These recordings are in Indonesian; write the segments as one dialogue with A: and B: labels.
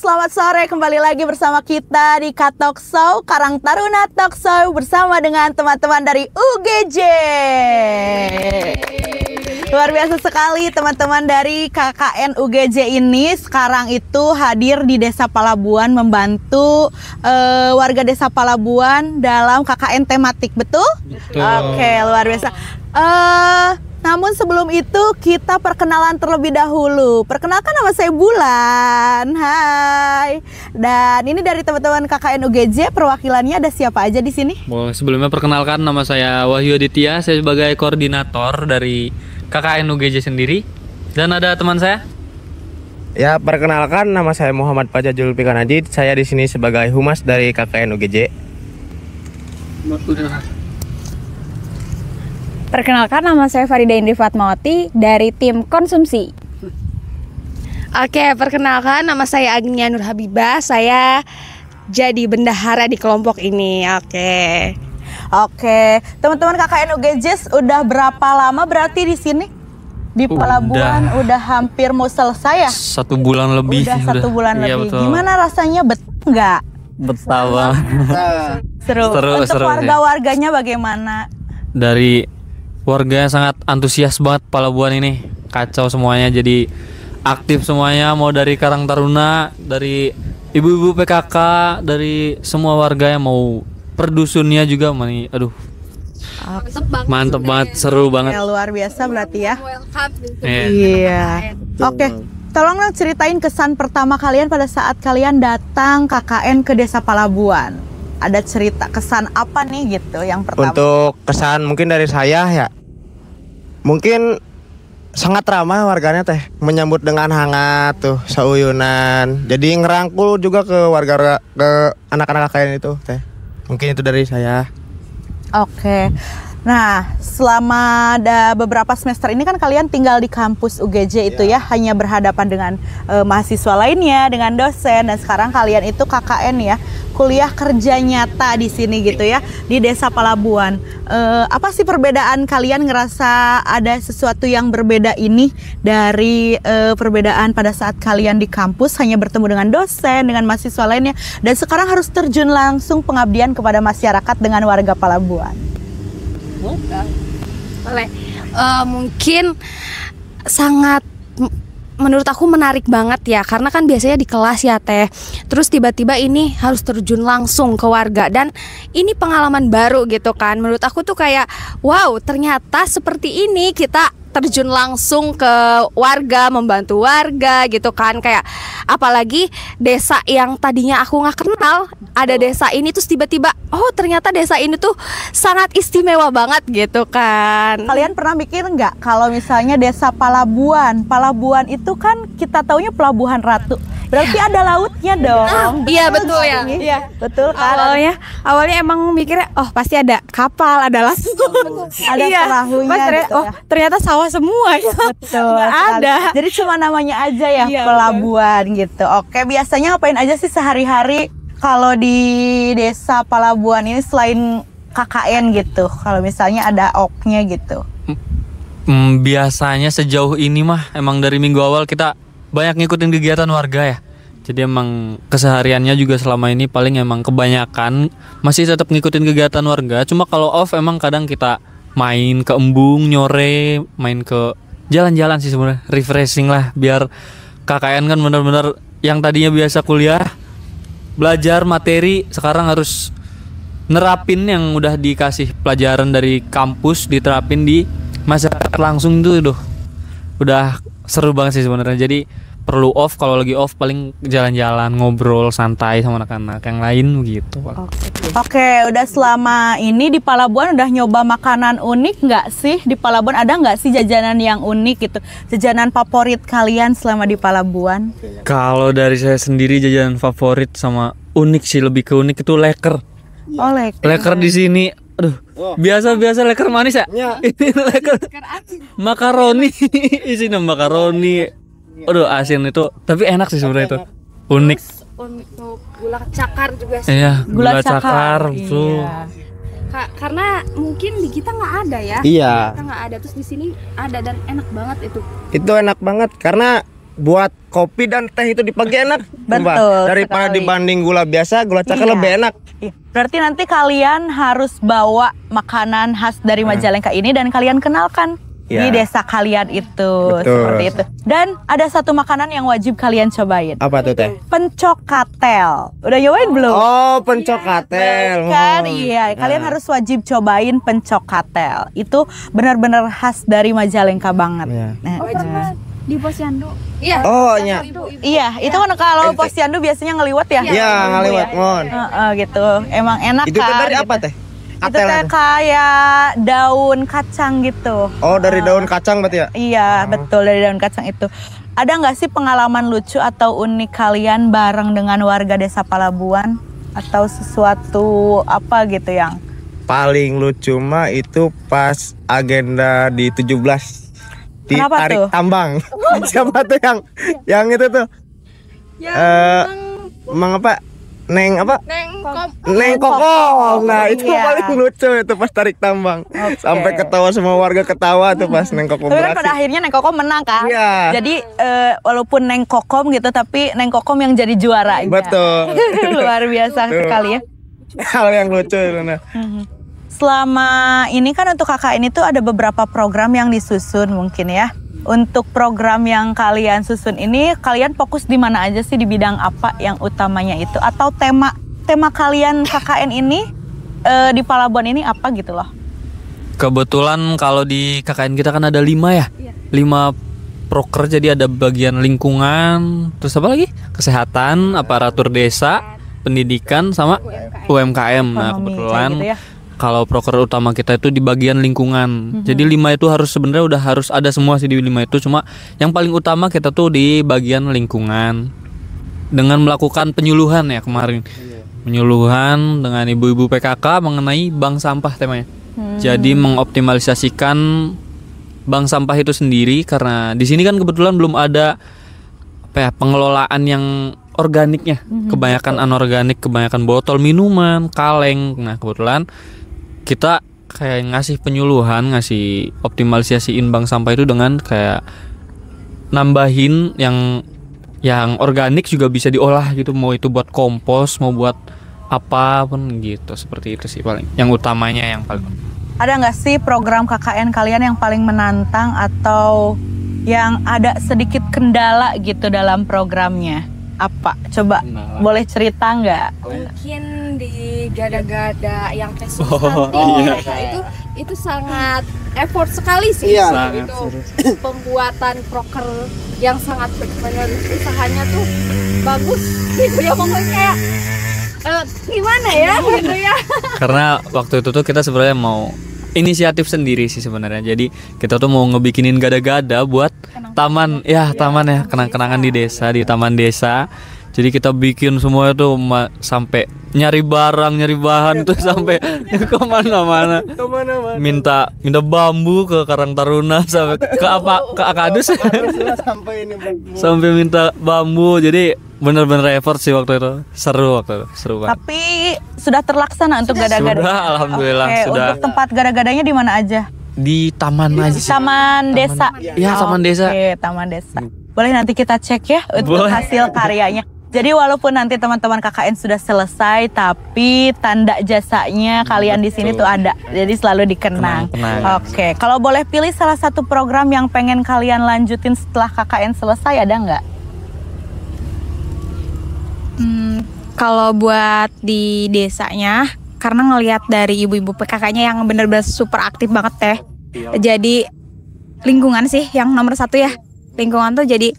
A: selamat sore. Kembali lagi bersama kita di Katok Show, Karang Taruna Talk Show bersama dengan teman-teman dari UGJ. Luar biasa sekali teman-teman dari KKN UGJ ini sekarang itu hadir di Desa Palabuhan membantu warga Desa Palabuhan dalam KKN tematik, betul?
B: Betul.
A: Oke, luar biasa. Namun sebelum itu kita perkenalan terlebih dahulu. Perkenalkan, nama saya Bulan. Hai. Dan ini dari teman-teman KKN UGJ, perwakilannya ada siapa aja di sini?
B: Sebelumnya perkenalkan, nama saya Wahyu Aditya. Saya sebagai koordinator dari KKN UGJ sendiri. Dan ada teman saya.
C: Ya, perkenalkan, nama saya Muhammad Fajazul Pikanajid. Saya di sini sebagai humas dari KKN UGJ.
D: Perkenalkan, nama saya Farida Indri Fatmawati dari tim konsumsi.
E: Oke, perkenalkan, nama saya Agnia Nur Habibah. Saya jadi bendahara di kelompok ini.
A: Oke, teman-teman KKN UGJ udah berapa lama berarti di sini? Di Palabuhan udah hampir mau selesai ya?
B: 1 bulan lebih.
A: Udah 1 bulan
B: Iya,
A: lebih.
B: betul.
A: Gimana rasanya, betul nggak?
B: Betapa.
A: Seru. Untuk
B: seru,
A: warga-warganya bagaimana?
B: Dari warga yang sangat antusias banget Palabuhan ini. Kacau semuanya, jadi aktif semuanya. Mau dari Karang Taruna, dari ibu-ibu PKK, dari semua warga yang mau perdusunnya juga. Aduh, mantep banget, seru banget.
A: Ya, luar biasa berarti ya.
B: Iya.
A: Iya. Oke, tolong dong ceritain kesan pertama kalian pada saat kalian datang KKN ke Desa Palabuhan. Ada cerita kesan apa nih gitu yang pertama?
C: Untuk kesan mungkin dari saya ya, mungkin sangat ramah warganya teh, menyambut dengan hangat tuh, sauyunan. Jadi ngerangkul juga ke warga, ke anak-anak KKN itu teh. Mungkin itu dari saya.
A: Oke. Nah, selama ada beberapa semester ini kan kalian tinggal di kampus UGJ itu ya, hanya berhadapan dengan mahasiswa lainnya, dengan dosen, dan sekarang kalian itu KKN ya, kuliah kerja nyata di sini gitu ya, di Desa Palabuhan. Apa sih perbedaan kalian ngerasa ada sesuatu yang berbeda ini dari perbedaan pada saat kalian di kampus hanya bertemu dengan dosen, dengan mahasiswa lainnya, dan sekarang harus terjun langsung pengabdian kepada masyarakat dengan warga Palabuhan?
E: Boleh. Mungkin sangat menurut aku menarik banget ya, karena kan biasanya di kelas ya teh, terus tiba-tiba ini harus terjun langsung ke warga, dan ini pengalaman baru gitu kan. Menurut aku tuh kayak wow, ternyata seperti ini kita terjun langsung ke warga, membantu warga gitu kan. Kayak apalagi desa yang tadinya aku nggak kenal, ada desa ini terus tiba-tiba oh ternyata desa ini tuh sangat istimewa banget gitu kan.
A: Kalian pernah mikir nggak kalau misalnya Desa Palabuhan, Palabuhan itu kan kita taunya Pelabuhan Ratu, berarti ada lautnya dong.
E: Iya betul ya.
A: Iya betul kan.
D: Awalnya emang mikirnya oh pasti ada kapal, ada lasung,
A: Ada perahunya gitu
D: oh
A: ya.
D: ternyata sawah semua ya.
A: Betul
D: Nggak
A: sekali.
D: ada.
A: Jadi cuma namanya aja ya,
D: Iya,
A: Pelabuhan gitu. Oke, biasanya ngapain aja sih sehari-hari kalau di Desa Palabuhan ini selain KKN gitu? Kalau misalnya ada OK-nya gitu.
B: Biasanya sejauh ini mah emang dari minggu awal kita banyak ngikutin kegiatan warga ya. Jadi emang kesehariannya juga selama ini paling emang kebanyakan masih tetap ngikutin kegiatan warga. Cuma kalau off emang kadang kita main ke embung, nyore, main ke jalan-jalan sih sebenarnya, refreshing lah, biar KKN kan benar-benar yang tadinya biasa kuliah, belajar materi, sekarang harus nerapin yang udah dikasih pelajaran dari kampus, diterapin di masyarakat langsung tuh, udah seru banget sih sebenarnya. Jadi perlu off, kalau lagi off paling jalan-jalan, ngobrol santai sama anak-anak yang lain gitu.
A: Oke, udah selama ini di Palabuhan udah nyoba makanan unik nggak sih? Di Palabuhan ada nggak sih jajanan yang unik gitu? Jajanan favorit kalian selama di Palabuhan?
B: Kalau dari saya sendiri jajanan favorit sama unik sih, lebih ke unik itu leker.
A: Oh, leker.
B: Leker di sini, aduh, biasa leker manis ya? Ini leker makaroni, isinya makaroni. Aduh, asin itu, tapi enak sih sebenarnya itu. Unik.
E: Untuk gula cakar juga sih.
B: Iya,
A: Gula cakar.
B: tuh.
A: Iya.
E: Karena mungkin di kita nggak ada ya.
C: Iya.
E: Kita nggak ada, terus di sini ada dan enak banget itu.
C: Itu enak banget karena buat kopi dan teh itu di pagi enak. Sumpah.
A: Betul
C: Daripada
A: sekali.
C: dibanding gula biasa, gula cakra
A: Iya.
C: lebih enak.
A: Iya. Berarti nanti kalian harus bawa makanan khas dari Majalengka ini dan kalian kenalkan di
C: Iya.
A: desa kalian itu.
C: Betul.
A: Seperti itu. Dan ada satu makanan yang wajib kalian cobain.
C: Apa tuh teh?
A: Pencokatel. Udah nyobain belum?
C: Oh, pencokatel.
A: Kan
C: Oh.
A: iya, kalian harus wajib cobain pencokatel. Itu benar-benar khas dari Majalengka banget.
C: Iya.
A: Nah,
D: Di Posyandu.
E: Iya.
C: Oh, nya.
A: iya, itu kan kalau posyandu biasanya ngeliwat ya.
C: Iya, ngaliwat mon.
A: Gitu. Emang enak
C: Itu teh
A: kan.
C: dari
A: gitu.
C: apa teh?
A: Itu
C: Katel
A: teh
C: itu.
A: kayak daun kacang gitu.
C: Oh, dari daun kacang berarti ya?
A: Iya, betul dari daun kacang itu. Ada nggak sih pengalaman lucu atau unik kalian bareng dengan warga desa Palabuhan? Atau sesuatu apa gitu yang
C: Paling lucu mah itu pas agenda di 17
A: Kenapa
C: ditarik
A: tuh?
C: tambang. Siapa tuh yang itu tuh? Emang apa? Neng apa? Neng Kokom. Nah, itu
A: Iya.
C: paling lucu itu pas tarik tambang.
A: Oke.
C: Sampai ketawa, semua warga ketawa tuh pas Neng Kokom
A: Tapi kan pada
C: berhasil.
A: akhirnya Neng Kokom menang kan?
C: Iya.
A: Jadi walaupun Neng Kokom gitu, tapi Neng Kokom yang jadi juara.
C: Betul.
A: Luar biasa
C: Betul.
A: sekali ya.
C: Hal yang lucu itu. Nah.
A: Selama ini kan untuk KKN itu ada beberapa program yang disusun mungkin ya. Untuk program yang kalian susun ini, kalian fokus di mana aja sih, di bidang apa yang utamanya itu? Atau tema kalian KKN ini di Palabuhan ini apa gitu loh?
B: Kebetulan kalau di KKN kita kan ada 5 ya. 5 proker, jadi ada bagian lingkungan, terus apa lagi? Kesehatan, aparatur desa, pendidikan sama UMKM. Nah,
A: Ekonomi,
B: kebetulan
A: kayak gitu ya.
B: kalau proker utama kita itu di bagian lingkungan. Jadi 5 itu harus sebenarnya udah harus ada semua sih di 5 itu. Cuma yang paling utama kita tuh di bagian lingkungan. Dengan melakukan penyuluhan ya kemarin. Penyuluhan dengan ibu-ibu PKK mengenai bank sampah temanya. Jadi mengoptimalisasikan bank sampah itu sendiri, karena di sini kan kebetulan belum ada apa ya, pengelolaan yang organiknya. Kebanyakan anorganik, kebanyakan botol minuman, kaleng. Nah, kebetulan kita kayak ngasih penyuluhan, ngasih optimalisasiin bank sampah itu dengan kayak nambahin yang organik juga bisa diolah gitu, mau itu buat kompos, mau buat apapun gitu. Seperti itu sih paling yang utamanya, yang paling.
A: Ada nggak sih program KKN kalian yang paling menantang atau yang ada sedikit kendala gitu dalam programnya? Apa? Coba boleh cerita nggak?
E: Mungkin di gada-gada yang Facebook
B: Oh,
E: nanti
B: iya.
E: itu sangat effort sekali sih.
C: Iya.
E: Itu pembuatan proker yang sangat benar, usahanya tuh bagus gitu ya, pokoknya kayak gimana ya gitu ya.
B: Karena waktu itu tuh kita sebenarnya mau inisiatif sendiri sih sebenarnya. Jadi kita tuh mau ngebikinin gada-gada buat taman ya, kenang-kenangan di desa, di taman desa. Jadi kita bikin semua itu sampai nyari barang, nyari bahan itu sampai ke mana-mana. Minta bambu ke Karang Taruna, sampai ke Akadus.
C: Sampai ini
B: Sampai minta bambu. Jadi bener-bener effort sih waktu itu. Seru waktu itu, seru banget.
A: Tapi sudah terlaksana untuk gada-gada?
B: Sudah, alhamdulillah,
A: Oke,
B: sudah.
A: Untuk tempat gada-gadanya di mana aja?
B: Di taman aja sih.
A: Taman desa.
B: Iya, taman desa.
A: Oke, taman desa. Boleh nanti kita cek ya untuk
B: Boleh.
A: hasil karyanya. Jadi walaupun nanti teman-teman KKN sudah selesai, tapi tanda jasanya kalian di sini tuh ada. Jadi selalu dikenang.
B: Kenang-kenangan.
A: Oke, kalau boleh pilih salah satu program yang pengen kalian lanjutin setelah KKN selesai, ada nggak?
D: Kalau buat di desanya, karena ngelihat dari ibu-ibu PKK-nya yang bener-bener super aktif banget teh. Jadi lingkungan sih yang nomor 1 ya. Lingkungan tuh jadi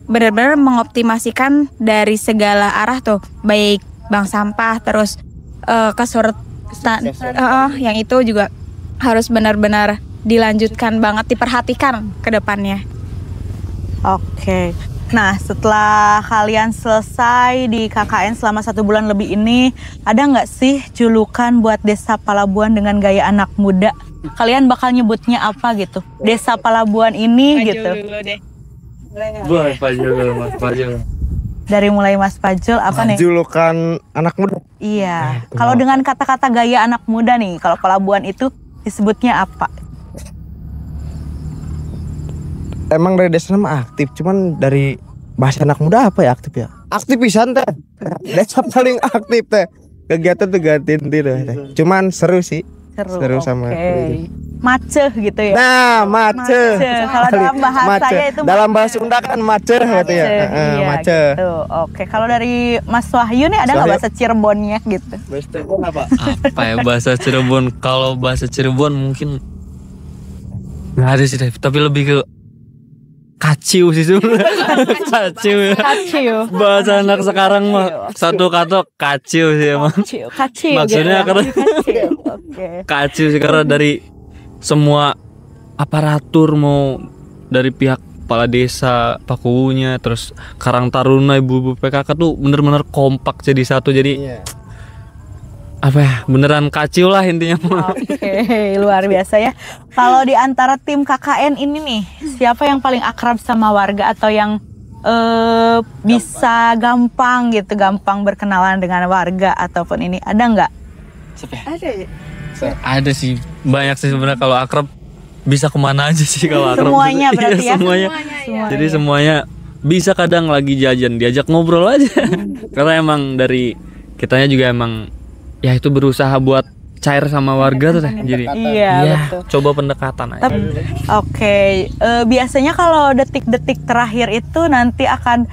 D: benar-benar mengoptimasikan dari segala arah tuh, baik bank sampah, terus yang itu juga harus benar-benar dilanjutkan banget, diperhatikan ke depannya.
A: Oke. Nah, setelah kalian selesai di KKN selama 1 bulan lebih ini, ada nggak sih julukan buat Desa Palabuhan dengan gaya anak muda? Kalian bakal nyebutnya apa gitu? Desa Palabuhan ini gitu.
B: Boleh, Mas Pajul.
A: Dari mulai Mas Pajul apa nih?
C: julukan anak muda.
A: Iya. Kalau dengan kata-kata gaya anak muda nih, kalau Palabuhan itu disebutnya apa?
C: emang dari desa mah aktif, cuman dari bahasa anak muda apa ya aktif ya? Aktif pisan teh. Desa paling aktif teh. Kegiatan tuh gantiin teh. Cuman seru sih. Seru sama
A: maceh gitu ya.
C: Nah, maceh.
A: Kalau dalam bahasanya itu
C: dalam bahasa Sunda kan maceh gitu ya.
A: Iya,
C: Maceh.
A: gitu. Oke, kalau dari Mas Wahyu nih ada nggak bahasa Cirebonnya gitu?
B: Apa ya bahasa Cirebon? Kalau bahasa Cirebon mungkin nggak ada sih, tapi lebih ke kaciu sih sebenarnya. Kaciu ya.
A: Kaciu.
B: Bahasa anak sekarang mah satu kata kaciu sih emang.
A: Kaciu.
B: Maksudnya
A: gitu.
B: karena
A: Oke.
B: kaciu sih karena dari semua aparatur, mau dari pihak kepala desa, pakunya, terus Karang Taruna, ibu-ibu PKK tuh bener-bener kompak jadi satu, jadi apa ya, beneran kacau lah intinya.
A: Oke, luar biasa ya. Kalau di antara tim KKN ini nih, siapa yang paling akrab sama warga atau yang bisa gampang berkenalan dengan warga ataupun ini, ada nggak?
E: Ada ya?
B: Ada sih, banyak sih sebenarnya. Kalau akrab bisa kemana aja sih kalau akrab.
A: Semuanya berarti
B: iya,
A: ya?
B: Semuanya.
A: Semuanya.
B: Jadi semuanya bisa, kadang lagi jajan diajak ngobrol aja. Karena emang dari kitanya juga emang ya itu berusaha buat cair sama warga tuh teh. Jadi
A: Iya, betul.
B: coba pendekatan aja.
A: Oke, biasanya kalau detik-detik terakhir itu nanti akan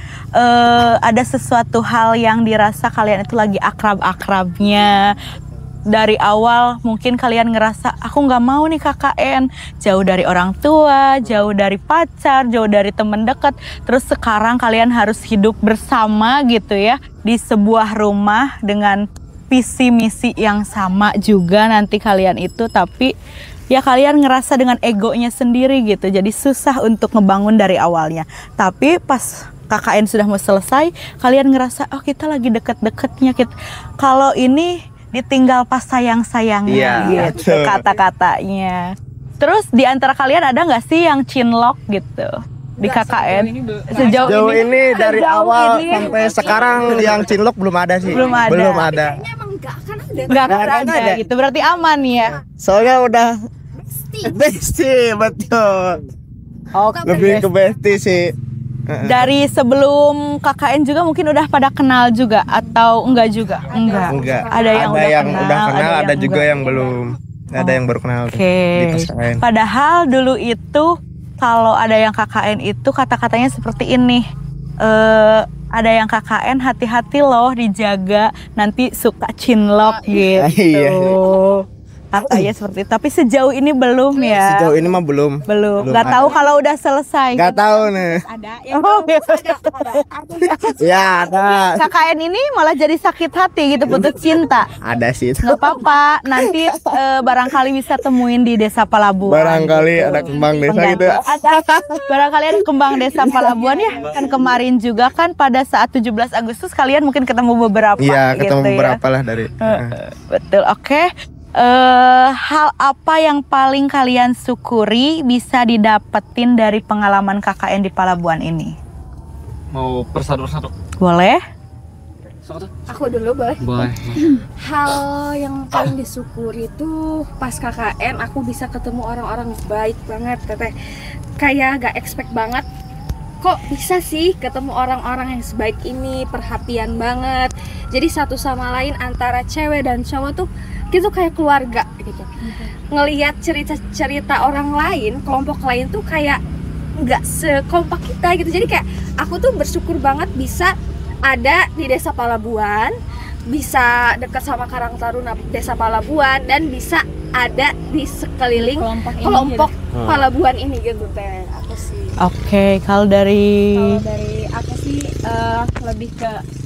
A: ada sesuatu hal yang dirasa kalian itu lagi akrab-akrabnya. Dari awal mungkin kalian ngerasa aku nggak mau nih KKN, jauh dari orang tua, jauh dari pacar, jauh dari teman dekat. Terus sekarang kalian harus hidup bersama gitu ya di sebuah rumah dengan visi misi yang sama juga nanti kalian itu, tapi ya kalian ngerasa dengan egonya sendiri gitu, jadi susah untuk ngebangun dari awalnya. Tapi pas KKN sudah mau selesai, kalian ngerasa oh kita lagi deket-deketnya gitu. Kalau ini ditinggal pas sayang-sayangnya gitu kata-katanya. Terus di antara kalian ada nggak sih yang cinlok gitu di KKN?
C: Sejauh ini dari awal sampai sekarang yang cinlok belum ada sih.
A: Belum ada.
E: Kayaknya emang nggak akan ada.
A: Nggak ada gitu, berarti aman ya.
C: Soalnya udah bestie, betul. Lebih ke bestie sih.
A: Dari sebelum KKN juga mungkin udah pada kenal juga atau enggak juga? Enggak. Ada yang udah kenal,
C: ada juga yang belum. Ada yang baru kenal.
A: Oke. Padahal dulu itu kalau ada yang KKN itu kata-katanya seperti ini. Ada yang KKN hati-hati loh, dijaga, nanti suka cinlok gitu.
C: Iya.
A: Katanya seperti itu. Tapi sejauh ini belum ya.
C: Sejauh ini mah belum.
A: Nggak tahu kalau udah selesai.
C: Nggak tahu nih.
E: Ada
C: Ya ada.
A: KKN ini malah jadi sakit hati gitu, putus cinta.
C: Ada sih.
A: Nggak apa-apa, nanti barangkali bisa temuin di Desa Palabuhan.
C: Barangkali
A: gitu.
C: ada kembang desa gitu.
A: Barangkali ada kembang desa Palabuhan ya. Kan kemarin juga kan pada saat 17 Agustus kalian mungkin ketemu beberapa.
C: Iya, ketemu
A: gitu
C: beberapa lah dari.
A: Betul, oke. Hal apa yang paling kalian syukuri bisa didapetin dari pengalaman KKN di Palabuhan ini?
B: Mau persatu-persatu?
A: Boleh?
E: Aku dulu boleh?
B: Boleh.
E: Hal yang paling disyukuri itu pas KKN aku bisa ketemu orang-orang baik banget, teteh. Kayak gak expect banget. Kok bisa sih ketemu orang-orang yang sebaik ini, perhatian banget. Jadi satu sama lain antara cewek dan cowok tuh gitu kayak keluarga gitu. Ngelihat cerita-cerita orang lain, kelompok lain tuh kayak nggak sekompak kita gitu. Jadi kayak aku tuh bersyukur banget bisa ada di Desa Palabuhan, bisa dekat sama Karang Taruna Desa Palabuhan, dan bisa ada di sekeliling kelompok Palabuhan ini gitu teh. Aku sih.
A: Oke, kalau dari
D: aku sih lebih ke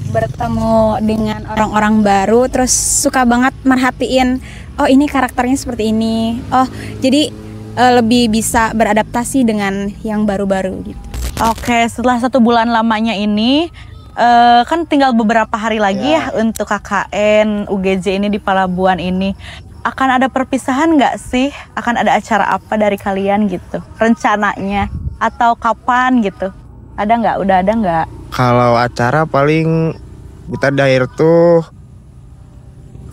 D: bertemu dengan orang-orang baru, terus suka banget merhatiin, oh ini karakternya seperti ini, oh jadi lebih bisa beradaptasi dengan yang baru-baru gitu.
A: Oke, setelah 1 bulan lamanya ini kan tinggal beberapa hari lagi ya untuk KKN UGJ ini di Palabuhan ini. Akan ada perpisahan nggak sih? Akan ada acara apa dari kalian gitu? Rencananya atau kapan gitu? Ada nggak? Udah ada nggak?
C: Kalau acara paling kita dair tuh,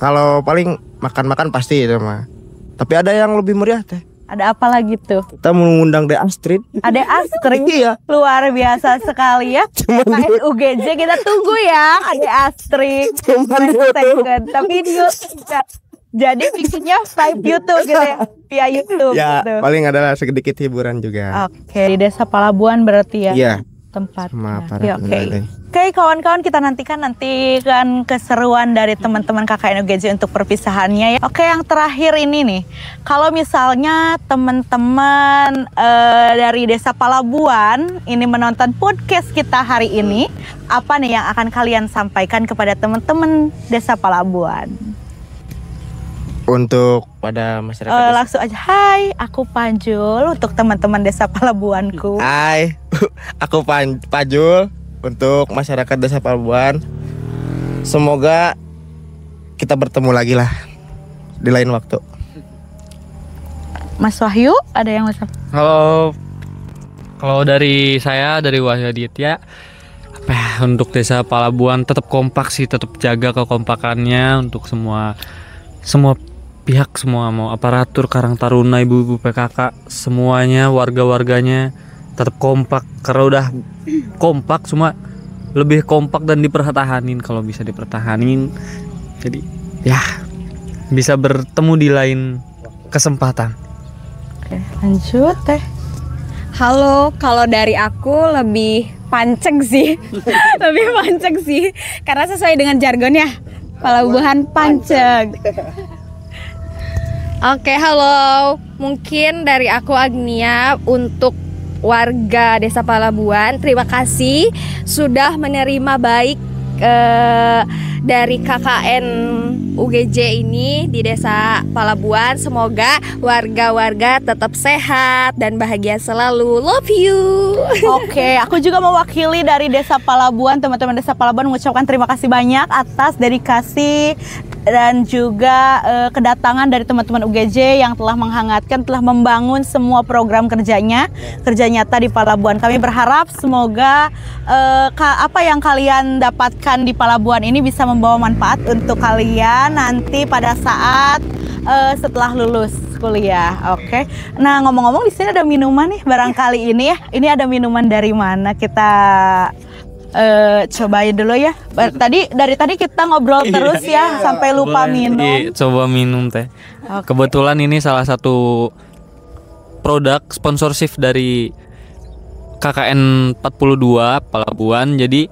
C: kalau paling makan-makan pasti itu mah. Tapi ada yang lebih meriah teh.
A: Ada apa lagi tuh?
C: Kita mengundang De Astrid.
A: Ada Astrid.
C: Iya.
A: Luar biasa sekali ya. KKN UGJ kita tunggu ya. Ada Astrid. Tapi video. Jadi bikinnya live YouTube gitu ya. Via YouTube
C: Ya,
A: gitu.
C: paling adalah sedikit hiburan juga.
A: Oke, di Desa Palabuhan berarti ya.
C: Iya.
A: Tempat.
C: Sama para
A: Ya, oke.
C: pendatang.
A: Oke, kawan-kawan, kita nantikan keseruan dari teman-teman KKN UGJ untuk perpisahannya ya. Oke, yang terakhir ini nih. Kalau misalnya teman-teman dari Desa Palabuhan ini menonton podcast kita hari ini, apa nih yang akan kalian sampaikan kepada teman-teman Desa Palabuhan?
C: Untuk pada masyarakat
A: Langsung aja, hai, aku Panjul untuk teman-teman Desa Palabuhanku.
C: Hai, aku Pajul untuk masyarakat Desa Palabuhan. Semoga kita bertemu lagi lah di lain waktu.
A: Mas Wahyu, ada yang mau
B: Kalau dari saya, dari Wahyu Aditya, apa ya, untuk Desa Palabuhan tetap kompak sih, tetap jaga kekompakannya untuk semua pihak, semua mau aparatur Karang Taruna, ibu-ibu PKK, semuanya, warga-warganya tetap kompak. Karena udah kompak, cuma lebih kompak dan dipertahanin kalau bisa dipertahanin. Jadi ya bisa bertemu di lain kesempatan.
A: Oke, lanjut teh.
D: Halo, kalau dari aku lebih panceng sih. Lebih panceng sih. Karena sesuai dengan jargonnya. Palabuhan panceng.
E: Oke, halo. Mungkin dari aku Agnia untuk warga Desa Palabuhan, terima kasih sudah menerima baik dari KKN UGJ ini di Desa Palabuhan. Semoga warga-warga tetap sehat dan bahagia selalu. Love you.
A: Oke, aku juga mewakili dari Desa Palabuhan, teman-teman Desa Palabuhan mengucapkan terima kasih banyak atas dedikasi dan juga kedatangan dari teman-teman UGJ yang telah menghangatkan, telah membangun semua program kerja nyata di Palabuhan. Kami berharap semoga apa yang kalian dapatkan di Palabuhan ini bisa membawa manfaat untuk kalian nanti pada saat setelah lulus kuliah. Oke. Nah, ngomong-ngomong di sini ada minuman nih barangkali ini ya. Ini ada minuman dari mana? Kita cobain dulu ya. Dari tadi kita ngobrol terus ya sampai lupa minum.
B: Iya, coba minum teh.
A: Oke.
B: Kebetulan ini salah satu produk sponsorship dari KKN 42 Palabuhan. Jadi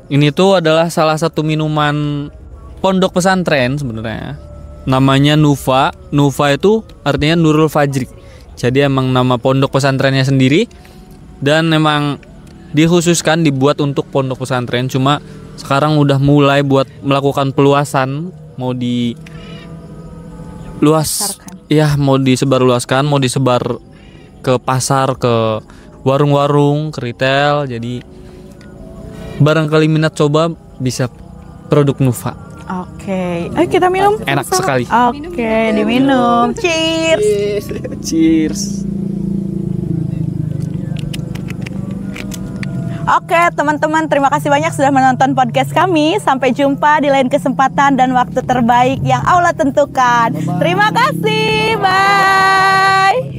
B: ini tuh adalah salah satu minuman pondok pesantren sebenarnya. Namanya Nufa. Nufa itu artinya Nurul Fajri. Jadi emang nama pondok pesantrennya sendiri dan emang dikhususkan dibuat untuk pondok pesantren. Cuma sekarang udah mulai buat melakukan peluasan, mau mau disebarluaskan, mau disebar ke pasar, ke warung-warung, ke retail. Jadi barangkali minat coba bisa produk Nufa.
A: Oke. Ayo kita minum.
B: Enak sekali.
A: Oke, diminum. Cheers.
B: Cheers.
A: Oke, teman-teman, terima kasih banyak sudah menonton podcast kami. Sampai jumpa di lain kesempatan dan waktu terbaik yang Allah tentukan. Terima kasih. Bye.